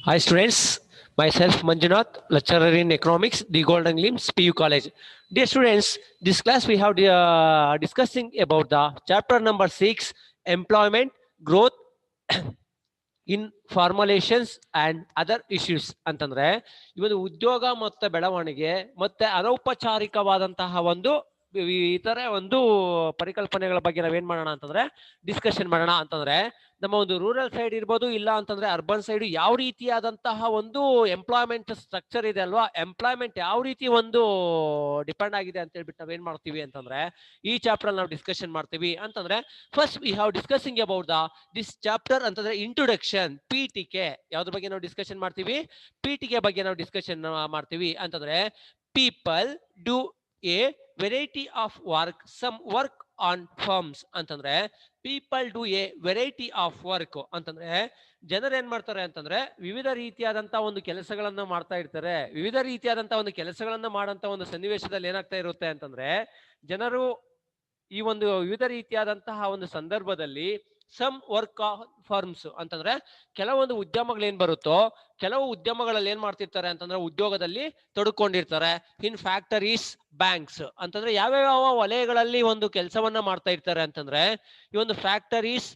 Hi students, myself Manjunath, lecturer in economics, the Golden Glimpse, PU College. Dear students, this class we have discussing about the chapter number 6, employment, growth in formulations and other issues ಅಂತಂದ್ರೆ ಈ ಒಂದು ಉದ್ಯೋಗ ಮತ್ತು ಬೆಳವಣಿಗೆ ಮತ್ತೆ ಅನೌಪಚಾರಿಕವಾದಂತಹ ಒಂದು ಇತರೆ ಒಂದು ಪರಿಕಲ್ಪನೆಗಳ ಬಗ್ಗೆ ನಾವೇನ್ ಮಾಡೋಣ ಅಂತಂದ್ರೆ ಡಿಸ್ಕಷನ್ ಮಾಡೋಣ ಅಂತಂದ್ರೆ ನಮ್ಮ ಒಂದು ರೂರಲ್ ಸೈಡ್ ಇರ್ಬೋದು ಇಲ್ಲ ಅಂತಂದ್ರೆ ಅರ್ಬನ್ ಸೈಡ್ ಯಾವ ರೀತಿಯಾದಂತಹ ಒಂದು ಎಂಪ್ಲಾಯ್ಮೆಂಟ್ ಸ್ಟ್ರಕ್ಚರ್ ಇದೆ ಅಲ್ವಾ, ಎಂಪ್ಲಾಯ್ಮೆಂಟ್ ಯಾವ ರೀತಿ ಒಂದು ಡಿಪೆಂಡ್ ಆಗಿದೆ ಅಂತ ಹೇಳ್ಬಿಟ್ಟು ನಾವೇನ್ ಮಾಡ್ತೀವಿ ಅಂತಂದ್ರೆ ಈ ಚಾಪ್ಟರ್ ನಾವು ಡಿಸ್ಕಷನ್ ಮಾಡ್ತೀವಿ ಅಂತಂದ್ರೆ first we have discussing about this chapter ಅಂತಂದ್ರೆ ಇಂಟ್ರೊಡಕ್ಷನ್ ಪೀಠಿಕೆ. ಯಾವ್ದ್ರ ಬಗ್ಗೆ ನಾವು ಡಿಸ್ಕಷನ್ ಮಾಡ್ತೀವಿ? ಪೀಠಿಕೆ ಬಗ್ಗೆ ನಾವು ಡಿಸ್ಕಷನ್ ಮಾಡ್ತೀವಿ ಅಂತಂದ್ರೆ people do a variety of work, some work on firms ಅಂತಂದ್ರೆ people do a variety of work ಅಂತಂದ್ರೆ ಜನರು ಏನ್ ಮಾಡ್ತಾರೆ ಅಂತಂದ್ರೆ ವಿವಿಧ ರೀತಿಯಾದಂತಹ ಒಂದು ಕೆಲಸಗಳನ್ನ ಮಾಡ್ತಾ ಇರ್ತಾರೆ. ವಿವಿಧ ರೀತಿಯಾದಂತಹ ಒಂದು ಕೆಲಸಗಳನ್ನ ಮಾಡಂತ ಒಂದು ಸನ್ನಿವೇಶದಲ್ಲಿ ಏನಾಗ್ತಾ ಇರುತ್ತೆ ಅಂತಂದ್ರೆ ಜನರು ಈ ಒಂದು ವಿವಿಧ ರೀತಿಯಾದಂತಹ ಒಂದು ಸಂದರ್ಭದಲ್ಲಿ ಸಮ್ ವರ್ಕ್ ಫರ್ಮ್ಸ್ ಅಂತಂದ್ರೆ ಕೆಲವೊಂದು ಉದ್ಯಮಗಳು ಏನ್ ಬರುತ್ತೋ ಕೆಲವು ಉದ್ಯಮಗಳಲ್ಲಿ ಏನ್ ಮಾಡ್ತಿರ್ತಾರೆ ಅಂತಂದ್ರೆ ಉದ್ಯೋಗದಲ್ಲಿ ತೊಡ್ಕೊಂಡಿರ್ತಾರೆ. ಇನ್ ಫ್ಯಾಕ್ಟರೀಸ್, ಬ್ಯಾಂಕ್ಸ್ ಅಂತಂದ್ರೆ ಯಾವ್ಯಾವ ವಲಯಗಳಲ್ಲಿ ಒಂದು ಕೆಲಸವನ್ನ ಮಾಡ್ತಾ ಇರ್ತಾರೆ ಅಂತಂದ್ರೆ ಈ ಒಂದು factories,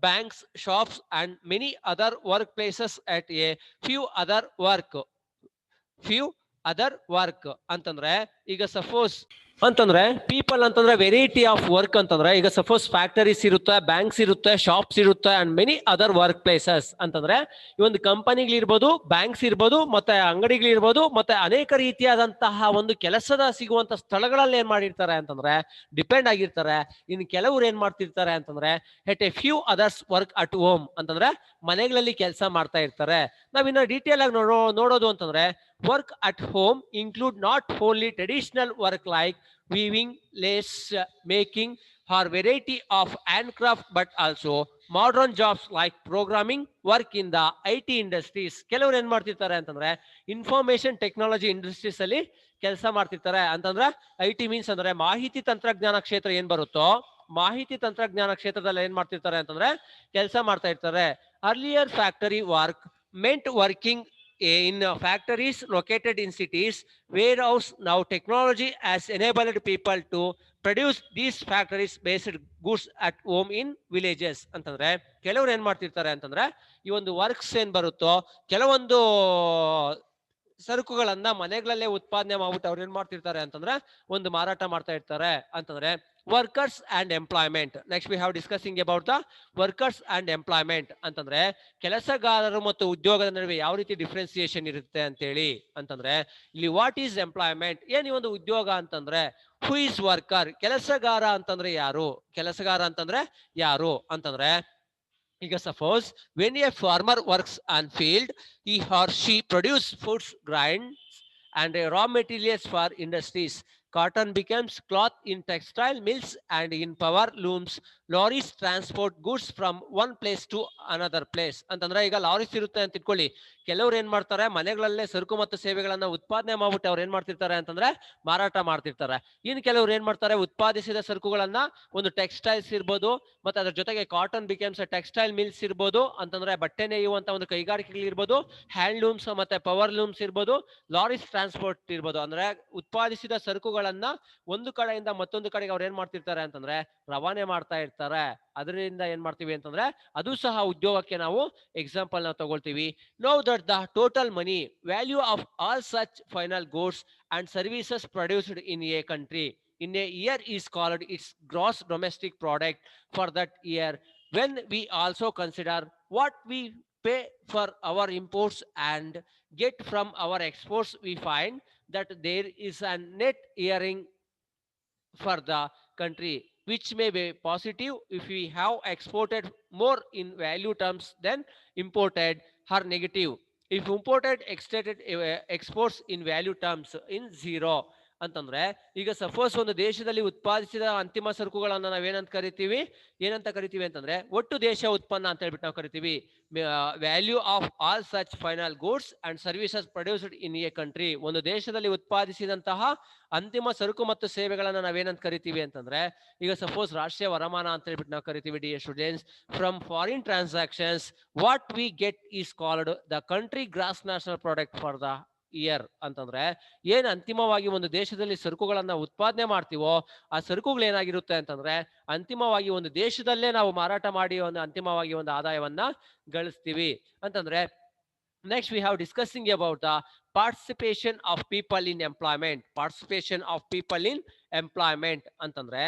banks, shops and many other work places at A few other work ಅಂತಂದ್ರೆ ಈಗ ಸಪೋಸ್ ಅಂತಂದ್ರೆ ಪೀಪಲ್ ಅಂತಂದ್ರೆ ವೆರೈಟಿ ಆಫ್ ವರ್ಕ್ ಅಂತಂದ್ರೆ ಈಗ ಸಪೋಸ್ ಫ್ಯಾಕ್ಟರೀಸ್ ಇರುತ್ತೆ, ಬ್ಯಾಂಕ್ಸ್ ಇರುತ್ತೆ, ಶಾಪ್ಸ್ ಇರುತ್ತೆ and many other work places ಅಂತಂದ್ರೆ ಈ ಒಂದು ಕಂಪನಿಗಳಿರ್ಬೋದು, ಬ್ಯಾಂಕ್ಸ್ ಇರ್ಬೋದು, ಮತ್ತೆ ಅಂಗಡಿಗಳಿರ್ಬೋದು, ಮತ್ತೆ ಅನೇಕ ರೀತಿಯಾದಂತಹ ಒಂದು ಕೆಲಸದ ಸಿಗುವಂತ ಸ್ಥಳಗಳಲ್ಲಿ ಏನ್ ಮಾಡಿರ್ತಾರೆ ಅಂತಂದ್ರೆ ಡಿಪೆಂಡ್ ಆಗಿರ್ತಾರೆ. ಇನ್ನು ಕೆಲವರು ಏನ್ ಮಾಡ್ತಿರ್ತಾರೆ ಅಂತಂದ್ರೆ at a few others work at home ಅಂತಂದ್ರೆ ಮನೆಗಳಲ್ಲಿ ಕೆಲಸ ಮಾಡ್ತಾ ಇರ್ತಾರೆ. ನಾವಿನ್ನ ಡೀಟೇಲ್ ಆಗಿ ನೋಡೋದು ಅಂತಂದ್ರೆ work at home include not only traditional work like weaving, lace making or variety of handcraft but also modern jobs like programming, work in the IT industries. ಕೆಲವರು ಏನ್ ಮಾಡ್ತಿರ್ತಾರೆ ಅಂತಂದ್ರೆ ಇನ್ಫಾರ್ಮೇಶನ್ ಟೆಕ್ನಾಲಜಿ ಇಂಡಸ್ಟ್ರೀಸ್ ಅಲ್ಲಿ ಕೆಲಸ ಮಾಡ್ತಿರ್ತಾರೆ. ಅಂತಂದ್ರೆ IT ಮೀನ್ಸ್ ಅಂದ್ರೆ ಮಾಹಿತಿ ತಂತ್ರಜ್ಞಾನ ಕ್ಷೇತ್ರ ಏನ್ ಬರುತ್ತೋ ಮಾಹಿತಿ ತಂತ್ರಜ್ಞಾನ ಕ್ಷೇತ್ರದಲ್ಲಿ ಏನ್ ಮಾಡ್ತಿರ್ತಾರೆ ಅಂತಂದ್ರೆ ಕೆಲಸ ಮಾಡ್ತಾ ಇರ್ತಾರೆ. Earlier factory work made working in factories located in cities. Warehouse now technology has enabled people to produce these factories based goods at home in villages ಅಂತಂದ್ರೆ ಕೆಲವರು ಏನ್ ಮಾಡ್ತಿರ್ತಾರೆ ಅಂತಂದ್ರೆ ಈ ಒಂದು ವರ್ಕ್ಸ್ ಏನ್ ಬರುತ್ತೋ ಕೆಲವೊಂದು ಸರಕುಗಳನ್ನ ಮನೆಗಳಲ್ಲೇ ಉತ್ಪಾದನೆ ಮಾಡ್ಬಿಟ್ಟು ಅವ್ರು ಏನ್ ಮಾಡ್ತಿರ್ತಾರೆ ಅಂತಂದ್ರೆ ಒಂದು ಮಾರಾಟ ಮಾಡ್ತಾ ಇರ್ತಾರೆ ಅಂತಂದ್ರೆ workers and employment. Next we have discussing about the workers and employment ಅಂತಂದ್ರೆ ಕೆಲಸಗಾರರು ಮತ್ತು ಉದ್ಯೋಗದ ನಡುವೆ ಯಾವ ರೀತಿ ಡಿಫ್ರೆನ್ಸಿಯೇಷನ್ ಇರುತ್ತೆ ಅಂತೇಳಿ ಅಂತಂದ್ರೆ ಇಲ್ಲಿ ವಾಟ್ ಈಸ್ ಎಂಪ್ಲಾಯ್ಮೆಂಟ್, ಏನ್ ಈ ಒಂದು ಉದ್ಯೋಗ ಅಂತಂದ್ರೆ ಹೂ ಈಸ್ ವರ್ಕರ್, ಕೆಲಸಗಾರ ಅಂತಂದ್ರೆ ಯಾರು, ಕೆಲಸಗಾರ ಅಂತಂದ್ರೆ ಯಾರು ಅಂತಂದ್ರೆ ಈಗ suppose when A farmer works on field he or she produce foods, grains and raw materials for industries. Cotton becomes cloth in textile mills and in power looms. Lorries transport goods from one place to another place ಅಂತಂದ್ರೆ ಈಗ lorries ಇರುತ್ತೆ ಅಂತ ಇಟ್ಕೊಳ್ಳಿ, ಕೆಲವ್ರು ಏನ್ ಮಾಡ್ತಾರೆ ಮನೆಗಳಲ್ಲೇ ಸರಕು ಮತ್ತು ಸೇವೆಗಳನ್ನ ಉತ್ಪಾದನೆ ಮಾಡ್ಬಿಟ್ಟು ಅವ್ರು ಏನ್ ಮಾಡ್ತಿರ್ತಾರೆ ಅಂತಂದ್ರೆ ಮಾರಾಟ ಮಾಡ್ತಿರ್ತಾರೆ. ಇನ್ನು ಕೆಲವ್ರು ಏನ್ ಮಾಡ್ತಾರೆ ಉತ್ಪಾದಿಸಿದ ಸರಕುಗಳನ್ನ ಒಂದು ಟೆಕ್ಸ್ಟೈಲ್ಸ್ ಇರ್ಬೋದು ಮತ್ತೆ ಅದ್ರ ಜೊತೆಗೆ ಕಾಟನ್ ಬಿಕಮ್ಸ್ ಟೆಕ್ಸ್ಟೈಲ್ ಮಿಲ್ಸ್ ಇರ್ಬೋದು ಅಂತಂದ್ರೆ ಬಟ್ಟೆ ನೇಯುವಂತ ಒಂದು ಕೈಗಾರಿಕೆಗಳು ಇರ್ಬೋದು, ಹ್ಯಾಂಡ್ಲೂಮ್ಸ್ ಮತ್ತೆ ಪವರ್ ಲೂಮ್ಸ್ ಇರ್ಬೋದು, ಲಾರೀಸ್ ಟ್ರಾನ್ಸ್ಪೋರ್ಟ್ ಇರ್ಬೋದು. ಅಂದ್ರೆ ಉತ್ಪಾದಿಸಿದ ಸರಕುಗಳನ್ನ ಒಂದು ಕಡೆಯಿಂದ ಮತ್ತೊಂದು ಕಡೆಗೆ ಅವ್ರು ಏನ್ ಮಾಡ್ತಿರ್ತಾರೆ ಅಂತಂದ್ರೆ ರವಾನೆ ಮಾಡ್ತಾ ಇರ್ತಾರೆ. ಅದರಿಂದ ಏನ್ ಮಾಡ್ತೀವಿ ಅಂತಂದ್ರೆ ಅದು ಸಹ ಉದ್ಯೋಗಕ್ಕೆ ನಾವು ಎಕ್ಸಾಂಪಲ್ ನಾವು ತಗೊಳ್ತೀವಿ. No that the total money value of all such final goods and services produced in a country in a year is called its gross domestic product for that year. When we also consider what we pay for our imports and get from our exports, we find that there is a net earning for the country, which may be positive if we have exported more in value terms than imported, or negative if imported exports in value terms in zero. ಅಂತಂದ್ರೆ ಈಗ suppose ಒಂದು ದೇಶದಲ್ಲಿ ಉತ್ಪಾದಿಸಿದ ಅಂತಿಮ ಸರಕುಗಳನ್ನ ನಾವೇನಂತ ಕರಿತೀವಿ, ಏನಂತ ಕರಿತೀವಿ ಅಂತಂದ್ರೆ ಒಟ್ಟು ದೇಶ ಉತ್ಪನ್ನ ಅಂತ ಹೇಳ್ಬಿಟ್ಟು ನಾವು ಕರಿತೀವಿ. Value of all such final goods and services produced in a country. ಒಂದು ದೇಶದಲ್ಲಿ ಉತ್ಪಾದಿಸಿದಂತಹ ಅಂತಿಮ ಸರಕು ಮತ್ತು ಸೇವೆಗಳನ್ನ ನಾವೇನಂತ ಕರಿತೀವಿ ಅಂತಂದ್ರೆ, ಈಗ ಸಪೋಸ್ ರಾಷ್ಟ್ರೀಯ ವರಮಾನ ಅಂತ ಹೇಳ್ಬಿಟ್ಟು ನಾವು ಕರಿತೀವಿ. Dear students, from foreign transactions what we get is called the country gross national product for the year. ಅಂತಂದ್ರೆ ಏನ್ ಅಂತಿಮವಾಗಿ ಒಂದು ದೇಶದಲ್ಲಿ ಸರಕುಗಳನ್ನ ಉತ್ಪಾದನೆ ಮಾಡ್ತೀವೋ ಆ ಸರಕುಗಳು ಏನಾಗಿರುತ್ತೆ ಅಂತಂದ್ರೆ ಅಂತಿಮವಾಗಿ ಒಂದು ದೇಶದಲ್ಲೇ ನಾವು ಮಾರಾಟ ಮಾಡಿ ಒಂದು ಅಂತಿಮವಾಗಿ ಒಂದು ಆದಾಯವನ್ನ ಗಳಿಸ್ತೀವಿ ಅಂತಂದ್ರೆ. Next, we have discussing about the participation of people in employment. Participation of people in employment ಅಂತಂದ್ರೆ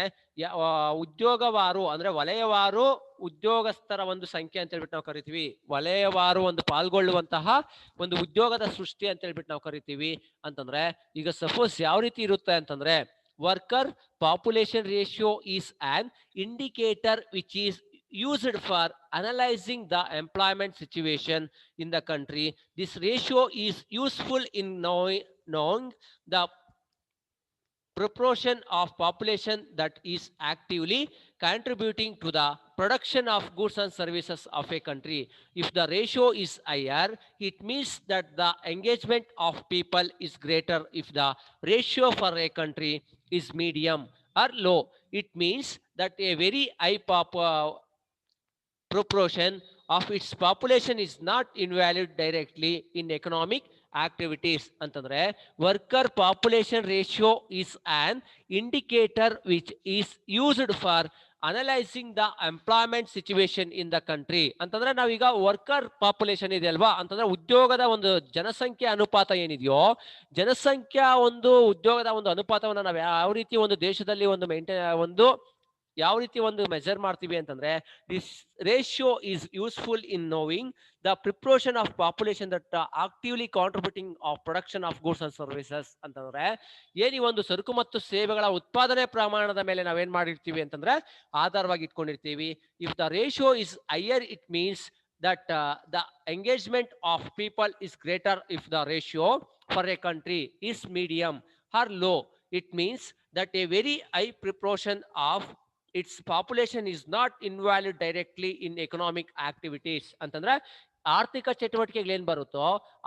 ಉದ್ಯೋಗವಾರು ಅಂದ್ರೆ ವಲಯವಾರು ಉದ್ಯೋಗಸ್ಥರ ಒಂದು ಸಂಖ್ಯೆ ಅಂತ ಹೇಳ್ಬಿಟ್ಟು ನಾವು ಕರಿತೀವಿ. ವಲಯವಾರು ಒಂದು ಪಾಲ್ಗೊಳ್ಳುವಂತಹ ಒಂದು ಉದ್ಯೋಗದ ಸೃಷ್ಟಿ ಅಂತ ಹೇಳ್ಬಿಟ್ಟು ನಾವು ಕರಿತೀವಿ. ಅಂತಂದ್ರೆ ಈಗ ಸಪೋಸ್ ಯಾವ ರೀತಿ ಇರುತ್ತೆ ಅಂತಂದ್ರೆ, worker population ratio is on indicator which is used for analyzing the employment situation in the country. This ratio is useful in knowing the proportion of population that is actively contributing to the production of goods and services of a country. If the ratio is higher, it means that the engagement of people is greater. If the ratio for a country is medium or low, it means that a very high proportion of its population is not involved directly in economic activities. ಅಂತಂದ್ರೆ worker population ratio is on indicator which is used for analysing the employment situation in the country. ಅಂತಂದ್ರೆ ನಾವೀಗ worker population ಇದೆ ಅಲ್ವಾ, ಅಂತಂದ್ರೆ ಉದ್ಯೋಗದ ಒಂದು ಜನಸಂಖ್ಯೆ ಅನುಪಾತ ಏನಿದೆಯೋ, ಜನಸಂಖ್ಯಾ ಒಂದು ಉದ್ಯೋಗದ ಒಂದು ಅನುಪಾತವನ್ನ ನಾವು ಯಾವ ರೀತಿ ಒಂದು ದೇಶದಲ್ಲಿ ಒಂದು ಯಾವ ರೀತಿ ಒಂದು ಮೆಜರ್ ಮಾಡ್ತೀವಿ ಅಂತಂದ್ರೆ, this ratio is useful in knowing the proportion of population that actively contributing of production of goods and services. ಅಂತಂದ್ರೆ ಏನ್ ಈ ಒಂದು ಸರಕು ಮತ್ತು ಸೇವೆಗಳ ಉತ್ಪಾದನೆ ಪ್ರಮಾಣದ ಮೇಲೆ ನಾವೇನ್ ಮಾಡಿರ್ತೀವಿ ಅಂತಂದ್ರೆ ಆಧಾರವಾಗಿ ಇಟ್ಕೊಂಡಿರ್ತೀವಿ. If the ratio is higher, it means that the engagement of people is greater. If the ratio for a country is medium or low, it means that a very high proportion of its population is not involved directly in economic activities. ಅಂತಂದ್ರೆ ಆರ್ಥಿಕ ಚಟುವಟಿಕೆಗಳು ಏನ್ ಬರುತ್ತೋ,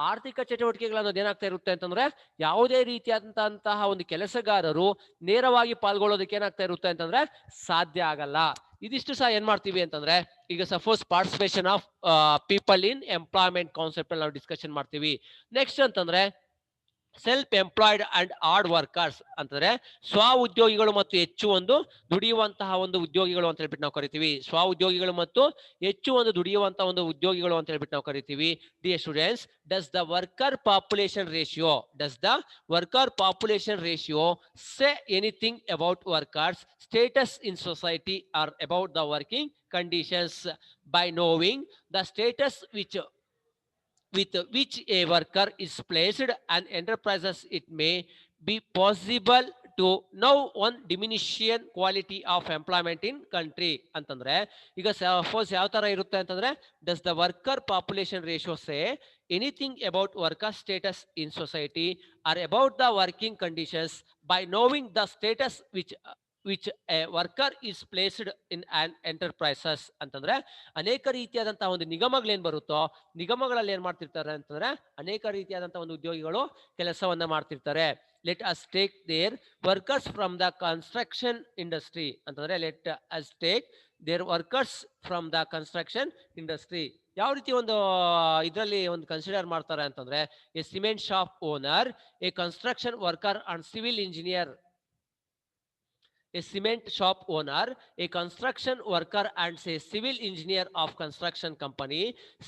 ಆರ್ಥಿಕ ಚಟುವಟಿಕೆಗಳು ಅನ್ನೋದು ಏನಾಗ್ತಾ ಇರುತ್ತೆ ಅಂತಂದ್ರೆ ಯಾವುದೇ ರೀತಿಯಾದಂತಹ ಒಂದು ಕೆಲಸಗಾರರು ನೇರವಾಗಿ ಪಾಲ್ಗೊಳ್ಳೋದಕ್ಕೆ ಏನಾಗ್ತಾ ಇರುತ್ತೆ ಅಂತಂದ್ರೆ ಸಾಧ್ಯ ಆಗಲ್ಲ. ಇದಿಷ್ಟು ಸಹ ಏನ್ ಮಾಡ್ತೀವಿ ಅಂತಂದ್ರೆ, ಈಗ suppose participation of people in employment concept ಅಲ್ಲಿ ನಾವು ಡಿಸ್ಕಷನ್ ಮಾಡ್ತೀವಿ. ನೆಕ್ಸ್ಟ್ ಅಂತಂದ್ರೆ self employed and hard workers. ಅಂತಂದ್ರೆ ಸ್ವ ಉದ್ಯೋಗಿಗಳು ಮತ್ತು ಹೆಚ್ಚು ಒಂದು ದುಡಿಯುವಂತಹ ಒಂದು ಉದ್ಯೋಗಿಗಳು ಅಂತ ಹೇಳ್ಬಿಟ್ಟು ನಾವು ಕರಿತೀವಿ. ಸ್ವ ಉದ್ಯೋಗಿಗಳು ಮತ್ತು ಹೆಚ್ಚು ಒಂದು ದುಡಿಯುವಂತಹ ಒಂದು ಉದ್ಯೋಗಿಗಳು ಅಂತ ಹೇಳ್ಬಿಟ್ಟು ನಾವು ಕರಿತೀವಿ. Dear students, does the worker population ratio say anything about workers status in society R about the working conditions? By knowing the status with which a worker is placed and enterprises, it may be possible to know one diminution quality of employment in country. ಅಂತಂದ್ರೆ ಈಗ suppose ಯಾವ ತರ ಇರುತ್ತೆ ಅಂತಂದ್ರೆ, does the worker population ratio say anything about worker status in society R about the working conditions? By knowing the status which a worker is placed in an enterprises. ಅಂತಂದ್ರೆ ಅನೇಕ ರೀತಿಯಾದಂತಹ ಒಂದು ನಿಗಮಗಳೇನ್ ಬರುತ್ತೋ, ನಿಗಮಗಳಲ್ಲಿ ಏನ್ ಮಾಡ್ತಿರ್ತಾರೆ ಅಂತಂದ್ರೆ ಅನೇಕ ರೀತಿಯಾದಂತಹ ಒಂದು ಉದ್ಯೋಗಿಗಳು ಕೆಲಸವನ್ನ ಮಾಡ್ತಿರ್ತಾರೆ. Let us take their workers from the construction industry. ಅಂತಂದ್ರೆ let us take their workers from the construction industry. ಯಾವ ರೀತಿ ಒಂದು ಇದರಲ್ಲಿ ಒಂದು ಕನ್ಸಿಡರ್ ಮಾಡ್ತಾರೆ ಅಂತಂದ್ರೆ, a cement shop owner, a construction worker and civil engineer. A cement shop owner, a construction worker and a civil engineer of construction company,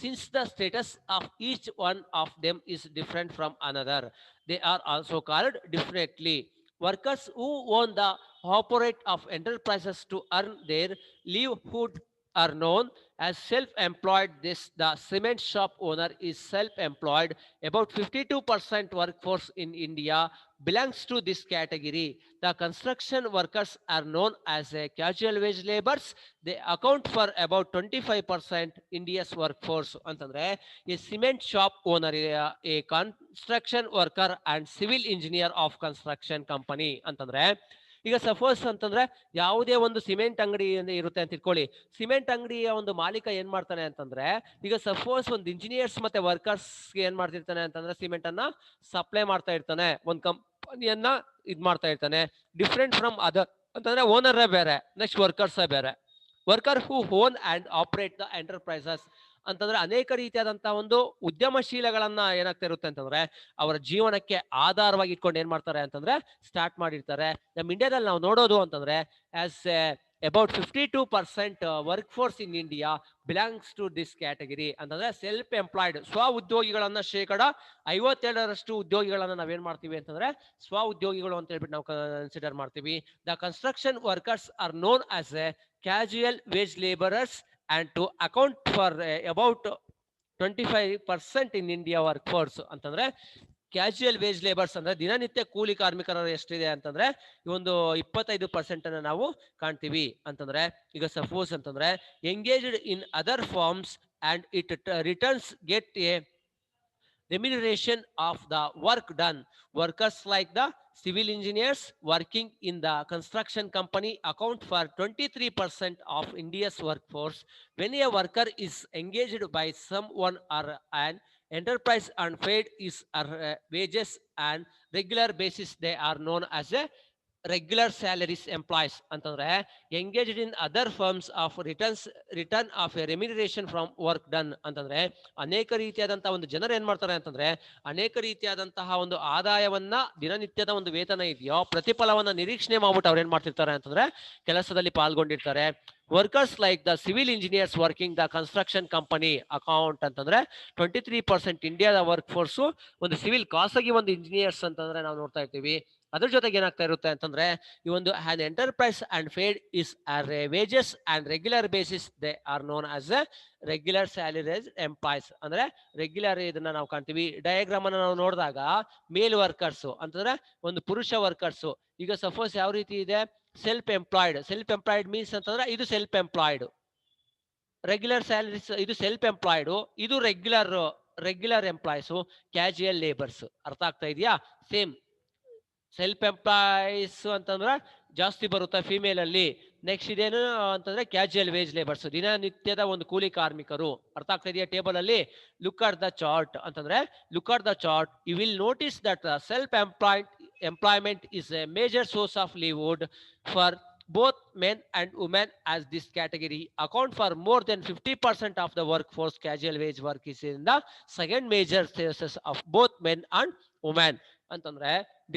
since the status of each one of them is different from another, they are also called differently. Workers who own the operate of enterprises to earn their livelihood are known as self-employed. The cement shop owner is self-employed. About 52% workforce in India belongs to this category. The construction workers are known as a casual wage laborers. They account for about 25% India's workforce. ಅಂತಂದ್ರೆ ಈ cement shop owner, a construction worker and civil engineer of construction company. ಅಂತಂದ್ರೆ ಈಗ suppose ಅಂತಂದ್ರೆ ಯಾವುದೇ ಒಂದು cement ಅಂಗಡಿ ಇರುತ್ತೆ ಅಂತ ಇಟ್ಕೊಳ್ಳಿ. ಸಿಮೆಂಟ್ ಅಂಗಡಿಯ ಒಂದು ಮಾಲೀಕ ಏನ್ ಮಾಡ್ತಾನೆ ಅಂತಂದ್ರೆ, ಈಗ ಸಪೋಸ್ ಒಂದು ಇಂಜಿನಿಯರ್ಸ್ ಮತ್ತೆ ವರ್ಕರ್ಸ್ ಏನ್ ಮಾಡ್ತಿರ್ತಾನೆ ಅಂತಂದ್ರೆ ಸಿಮೆಂಟ್ ಅನ್ನ ಸಪ್ಲೈ ಮಾಡ್ತಾ ಇರ್ತಾನೆ, ಒಂದು ಕಂಪನಿಯನ್ನ ಇದ್ ಮಾಡ್ತಾ ಇರ್ತಾನೆ. ಡಿಫ್ರೆಂಟ್ ಫ್ರಮ್ ಅದರ್ ಅಂತಂದ್ರೆ ಓನರ್ ಬೇರೆ, ನೆಕ್ಸ್ಟ್ ವರ್ಕರ್ಸ್ ಬೇರೆ. Worker who won and operate the enterprises ಅಂತಂದ್ರೆ ಅನೇಕ ರೀತಿಯಾದಂತಹ ಒಂದು ಉದ್ಯಮಶೀಲಗಳನ್ನ ಏನಾಗ್ತಾ ಇರುತ್ತೆ ಅಂತಂದ್ರೆ ಅವರ ಜೀವನಕ್ಕೆ ಆಧಾರವಾಗಿ ಇಟ್ಕೊಂಡು ಏನ್ ಮಾಡ್ತಾರೆ ಅಂತಂದ್ರೆ ಸ್ಟಾರ್ಟ್ ಮಾಡಿರ್ತಾರೆ. ನಮ್ಮ ಇಂಡಿಯಾದಲ್ಲಿ ನಾವು ನೋಡೋದು ಅಂತಂದ್ರೆ as about 52% work force in India belongs to this category. ಅಂತಂದ್ರೆ ಸೆಲ್ಫ್ ಎಂಪ್ಲಾಯ್ಡ್, ಸ್ವ ಉದ್ಯೋಗಿಗಳನ್ನ 57% ಉದ್ಯೋಗಿಗಳನ್ನ ನಾವೇನ್ ಮಾಡ್ತೀವಿ ಅಂತಂದ್ರೆ ಸ್ವ ಉದ್ಯೋಗಿಗಳು ಅಂತ ಹೇಳ್ಬಿಟ್ಟು ನಾವು ಕನ್ಸಿಡರ್ ಮಾಡ್ತೀವಿ. The construction workers are known as a casual wage labourers and to account for about 25% in India workforce. ಅಂತಂದ್ರೆ ಕ್ಯಾಶುಯಲ್ ವೇಜ್ ಲೇಬರ್ಸ್ ಅಂದ್ರೆ ದಿನನಿತ್ಯ ಕೂಲಿ ಕಾರ್ಮಿಕರ ಎಷ್ಟಿದೆ ಅಂತಂದ್ರೆ ಈ ಒಂದು 25% ಅನ್ನ ನಾವು ಕಾಣ್ತೀವಿ. ಅಂತಂದ್ರೆ ಈಗ ಸಪೋಸ್ ಅಂತಂದ್ರೆ engaged in other forms and it returns get a remuneration of the work done. Workers like the civil engineers working in the construction company account for 23% of India's workforce. When a worker is engaged by someone or an enterprise and paid his or wages on regular basis, they are known as a regular salaries employees. ಅಂತಂದ್ರೆ engaged in other firms of return of a remuneration from work done. ಅಂತಂದ್ರೆ ಅನೇಕ ರೀತಿಯಾದಂತಹ ಒಂದು ಜನರು ಏನ್ ಮಾಡ್ತಾರೆ ಅಂತಂದ್ರೆ ಅನೇಕ ರೀತಿಯಾದಂತಹ ಒಂದು ಆದಾಯವನ್ನ, ದಿನನಿತ್ಯದ ಒಂದು ವೇತನ ಇದೆಯೋ ಪ್ರತಿಫಲವನ್ನ ನಿರೀಕ್ಷಣೆ ಮಾಡ್ಬಿಟ್ಟು ಅವ್ರು ಏನ್ ಮಾಡ್ತಿರ್ತಾರೆ ಅಂತಂದ್ರೆ ಕೆಲಸದಲ್ಲಿ ಪಾಲ್ಗೊಂಡಿರ್ತಾರೆ. Workers like the civil engineers working the construction company account ಅಂತಂದ್ರೆ 23% ಇಂಡಿಯಾದ ವರ್ಕ್ ಫೋರ್ಸು ಒಂದು ಸಿವಿಲ್ ಖಾಸಗಿ ಒಂದು ಇಂಜಿನಿಯರ್ಸ್ ಅಂತಂದ್ರೆ ನಾವು ನೋಡ್ತಾ ಇರ್ತೀವಿ. ಅದ್ರ ಜೊತೆಗೆ ಏನಾಗ್ತಾ ಇರುತ್ತೆ ಅಂತಂದ್ರೆ ಈ ಒಂದು on enterprise and paid is are wages and regular basis they are known as a regular salaries employees. ಅಂದ್ರೆ ರೆಗ್ಯುಲರ್ ಇದನ್ನ ನಾವು ಕಾಣ್ತೀವಿ. ಡಯಾಗ್ರಾಮ್ ಅನ್ನ ನಾವು ನೋಡಿದಾಗ ಮೇಲ್ ವರ್ಕರ್ಸ್ ಅಂತಂದ್ರೆ ಒಂದು ಪುರುಷ ವರ್ಕರ್ಸ್. ಈಗ ಸಪೋಸ್ ಯಾವ ರೀತಿ ಇದೆ, ಸೆಲ್ಫ್ ಎಂಪ್ಲಾಯ್ಡ್ ಮೀನ್ಸ್ ಅಂತಂದ್ರೆ ಇದು ಸೆಲ್ಫ್ ಎಂಪ್ಲಾಯ್ಡ್. ರೆಗ್ಯುಲರ್ ಸ್ಯಾಲರೀಸ್ ಇದು ಸೆಲ್ಫ್ ಎಂಪ್ಲಾಯ್ಡ್, ಇದು ರೆಗ್ಯುಲರ್ ಎಂಪ್ಲಾಯ್ಸು, ಕ್ಯಾಶುಯಲ್ ಲೇಬರ್ಸ್. ಅರ್ಥ ಆಗ್ತಾ ಇದೆಯಾ? ಸೇಮ್ ಸೆಲ್ಫ್ ಎಂಪ್ಲಾಯ್ಸ್ ಅಂತಂದ್ರೆ ಜಾಸ್ತಿ ಬರುತ್ತೆ ಫಿಮೇಲ್ ಅಲ್ಲಿ. ನೆಕ್ಸ್ಟ್ ಇದೇನು ಅಂತಂದ್ರೆ ಕ್ಯಾಶುಯಲ್ ವೇಜ್ ಲೇಬರ್ಸ್, ದಿನನಿತ್ಯದ ಒಂದು ಕೂಲಿ ಕಾರ್ಮಿಕರು. ಅರ್ಥ ಆಗ್ತಾ ಇದೆಯಾ? ಟೇಬಲ್ ಅಲ್ಲಿ ಲುಕ್ ಅಟ್ ದ ಚಾರ್ಟ್ ಅಂತಂದ್ರೆ look at the chart you will notice that self employment is a major source of livelihood for both men and women, as this category account for more than 50% of the workforce. Casual wage work is in the second major sources of both men and women. ಅಂತಂದ್ರೆ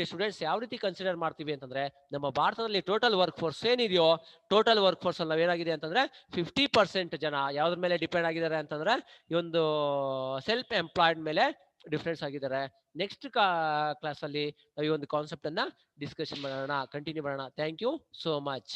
students ಯಾವ ರೀತಿ consider ಮಾಡ್ತೀವಿ ಅಂತಂದ್ರೆ ನಮ್ಮ ಭಾರತದಲ್ಲಿ total work force ಏನಿದೆಯೋ total work force ಅಲ್ಲಿ ಏನಾಗಿದೆ ಅಂತಂದ್ರೆ 50% ಜನ ಯಾವ್ದ್ರ ಮೇಲೆ ಡಿಪೆಂಡ್ ಆಗಿದ್ದಾರೆ ಅಂತಂದ್ರೆ ಈ ಒಂದು ಸೆಲ್ಫ್ ಎಂಪ್ಲಾಯ್ಡ್ ಮೇಲೆ ಡಿಫ್ರೆನ್ಸ್ ಆಗಿದ್ದಾರೆ. ನೆಕ್ಸ್ಟ್ ಕ್ಲಾಸ್ ಅಲ್ಲಿ ನಾವು ಈ ಒಂದು ಕಾನ್ಸೆಪ್ಟ್ ಅನ್ನ ಡಿಸ್ಕಷನ್ ಮಾಡೋಣ, ಕಂಟಿನ್ಯೂ ಮಾಡೋಣ. Thank you so much.